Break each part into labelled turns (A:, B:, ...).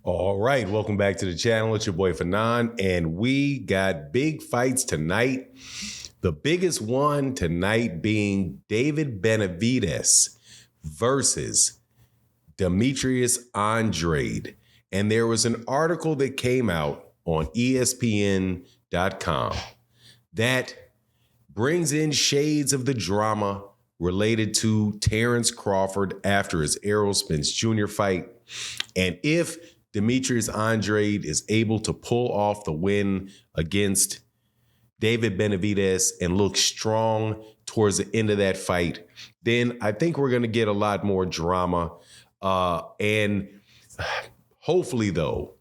A: All right, welcome back to the channel. It's your boy Fanon, and we got big fights tonight. The biggest one tonight being David Benavidez versus Demetrius Andrade. And there was an article that came out on Espn.com that brings in shades of the drama related to Terrence Crawford after his Errol Spence Jr. fight. And if Demetrius Andrade is able to pull off the win against David Benavidez and look strong towards the end of that fight, then I think we're going to get a lot more drama. And hopefully, though,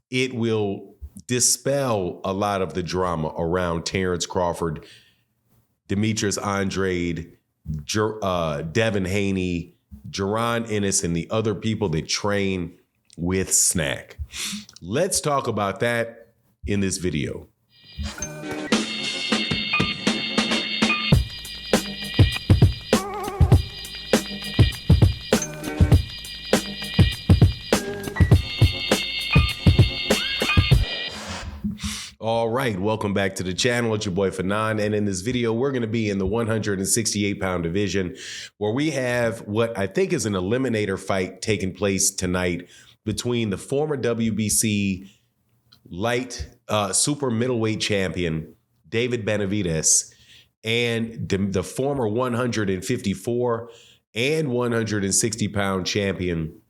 A: it will dispel a lot of the drama around Terrence Crawford, Demetrius Andrade, Devin Haney, Jaron Ennis, and the other people that train with Snac. Let's talk about that in this video. All right, welcome back to the channel. It's your boy Fanon, and in this video, we're going to be in the 168-pound division, where we have what I think is an eliminator fight taking place tonight between the former WBC light super middleweight champion David Benavidez and the former 154 and 160-pound champion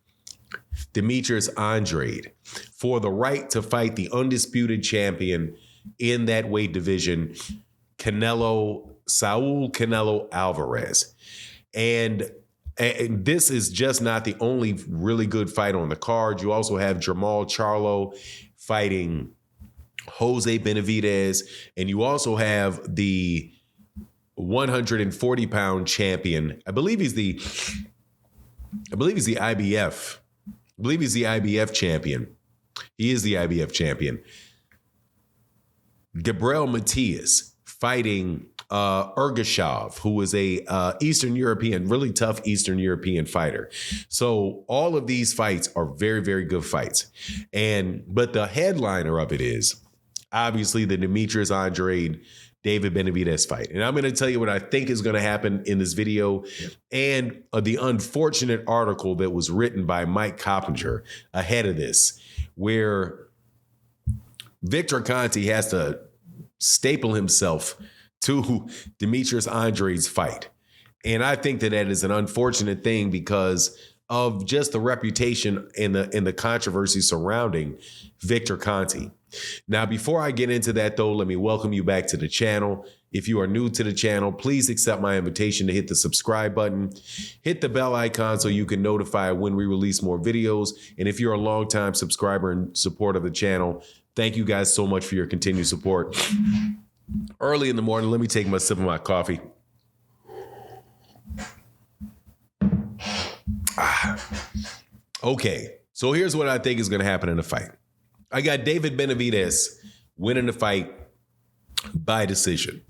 A: Demetrius Andrade for the right to fight the undisputed champion in that weight division, Saul Canelo Alvarez. And this is just not the only really good fight on the card. You also have Jermall Charlo fighting Jose Benavidez, and you also have the 140-pound champion. I believe he's the IBF. I believe he's the IBF champion. He is the IBF champion. Gabriel Matias fighting Ergashev, who is a Eastern European, really tough Eastern European fighter. So all of these fights are very, very good fights. But the headliner of it is obviously the Demetrius Andrade David Benavidez fight. And I'm going to tell you what I think is going to happen in this video and the unfortunate article that was written by Mike Coppinger ahead of this, where Victor Conte has to staple himself to Demetrius Andrade's fight. And I think that is an unfortunate thing because of just the reputation and the controversy surrounding Victor Conte. Now, before I get into that, though, let me welcome you back to the channel. If you are new to the channel, please accept my invitation to hit the subscribe button, hit the bell icon so you can notify when we release more videos. And if you're a longtime subscriber and supporter of the channel, thank you guys so much for your continued support. Early in the morning, let me take my sip of my coffee. Okay, so here's what I think is going to happen in the fight. I got David Benavidez winning the fight by decision.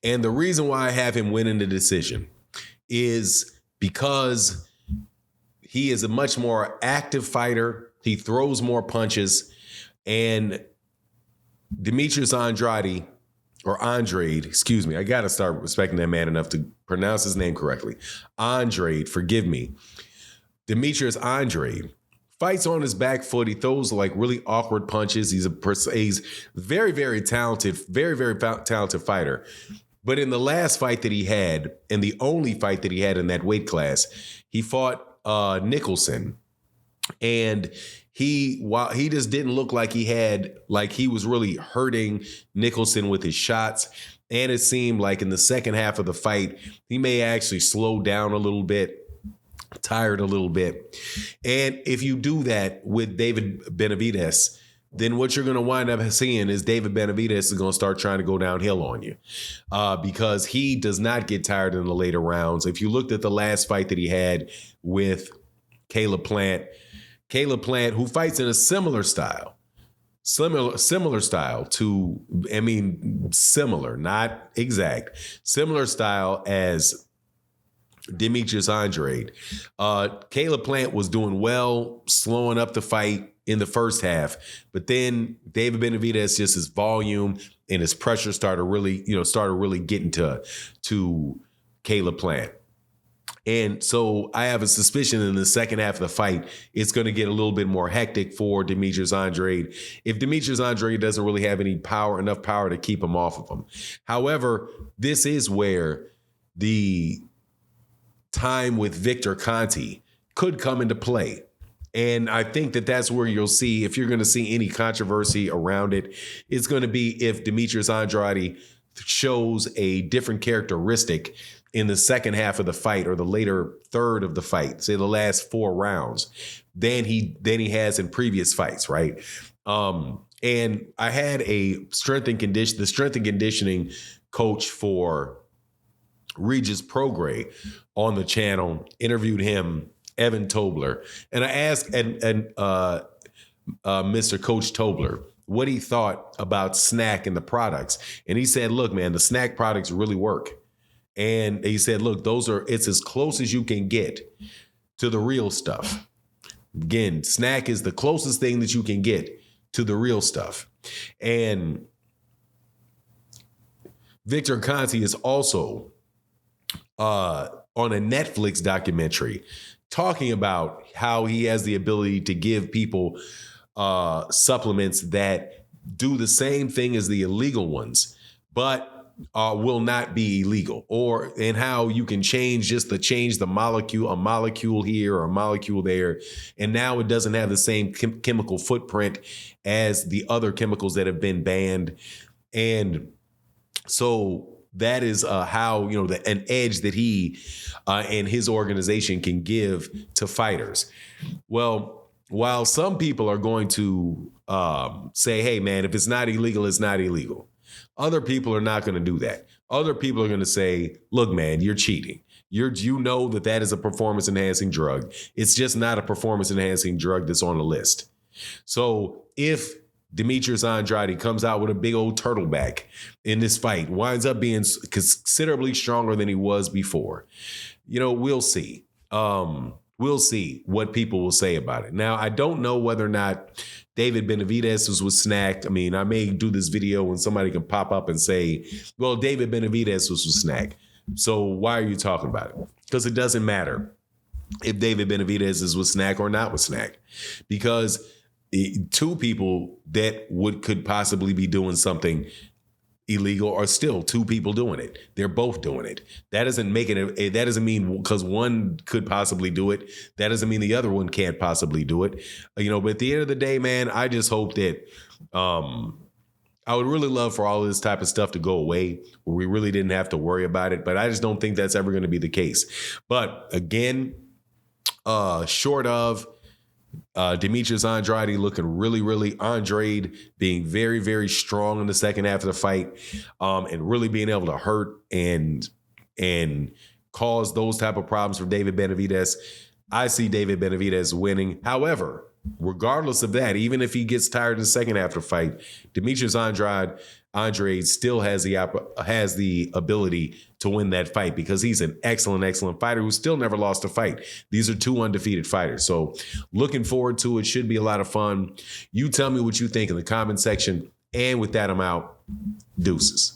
A: And the reason why I have him winning the decision is because he is a much more active fighter. He throws more punches. And Demetrius Andrade, excuse me, I got to start respecting that man enough to pronounce his name correctly. Andrade, forgive me. Demetrius Andrade fights on his back foot. He throws like really awkward punches. He's very, very talented, very, very talented fighter. But in the last fight that he had, and the only fight that he had in that weight class, he fought Nicholson. And he just didn't look like he was really hurting Nicholson with his shots. And it seemed like in the second half of the fight, he may actually slow down a little bit, tired a little bit. And if you do that with David Benavidez, then what you're going to wind up seeing is David Benavidez is going to start trying to go downhill on you because he does not get tired in the later rounds. If you looked at the last fight that he had with Caleb Plant, who fights in a similar style, not exact, similar style as Demetrius Andrade. Caleb Plant was doing well, slowing up the fight in the first half, but then David Benavidez, just his volume and his pressure started really getting to Caleb Plant. And so I have a suspicion in the second half of the fight, it's going to get a little bit more hectic for Demetrius Andrade if Demetrius Andrade doesn't really have enough power to keep him off of him. However, this is where the time with Victor Conte could come into play. And I think that's where you'll see, if you're going to see any controversy around it, it's going to be if Demetrius Andrade shows a different characteristic in the second half of the fight or the later third of the fight, say the last 4 rounds, than he has in previous fights, right? And I had the strength and conditioning coach for Regis Prograis on the channel, interviewed him, Evan Tobler, and I asked Mr. Coach Tobler what he thought about Snac and the products, and he said, "Look, man, the Snac products really work." And he said, "Look, it's as close as you can get to the real stuff." Again, Snac is the closest thing that you can get to the real stuff. And Victor Conte is also on a Netflix documentary talking about how he has the ability to give people supplements that do the same thing as the illegal ones, but will not be illegal, and how you can change the molecule, a molecule here or a molecule there, and now it doesn't have the same chemical footprint as the other chemicals that have been banned. And so that is how, an edge that he and his organization can give to fighters. Well, while some people are going to say, "Hey, man, if it's not illegal, it's not illegal," other people are not going to do that. Other people are going to say, "Look, man, you're cheating. You know that is a performance-enhancing drug. It's just not a performance-enhancing drug that's on the list." So if Demetrius Andrade comes out with a big old turtleback in this fight, winds up being considerably stronger than he was before, we'll see. We'll see what people will say about it. Now, I don't know whether or not David Benavidez was snacked. I mean, I may do this video when somebody can pop up and say, "Well, David Benavidez was snacked, so why are you talking about it?" Because it doesn't matter if David Benavidez is with snack or not with snack, because 2 people that could possibly be doing something illegal are still 2 people doing it. They're both doing it. That doesn't mean because one could possibly do it, that doesn't mean the other one can't possibly do it. But at the end of the day, man, I just hope that I would really love for all of this type of stuff to go away, where we really didn't have to worry about it. But I just don't think that's ever going to be the case. But again, short of Demetrius Andrade looking really Andrade being very, very strong in the second half of the fight, and really being able to hurt and cause those type of problems for David Benavidez, I see David Benavidez winning. However, regardless of that, even if he gets tired in the second half of the fight, Demetrius Andrade still has the ability to win that fight, because he's an excellent fighter who still never lost a fight. These are 2 undefeated fighters. So looking forward to it. Should be a lot of fun. You tell me what you think in the comment section. And with that, I'm out. Deuces.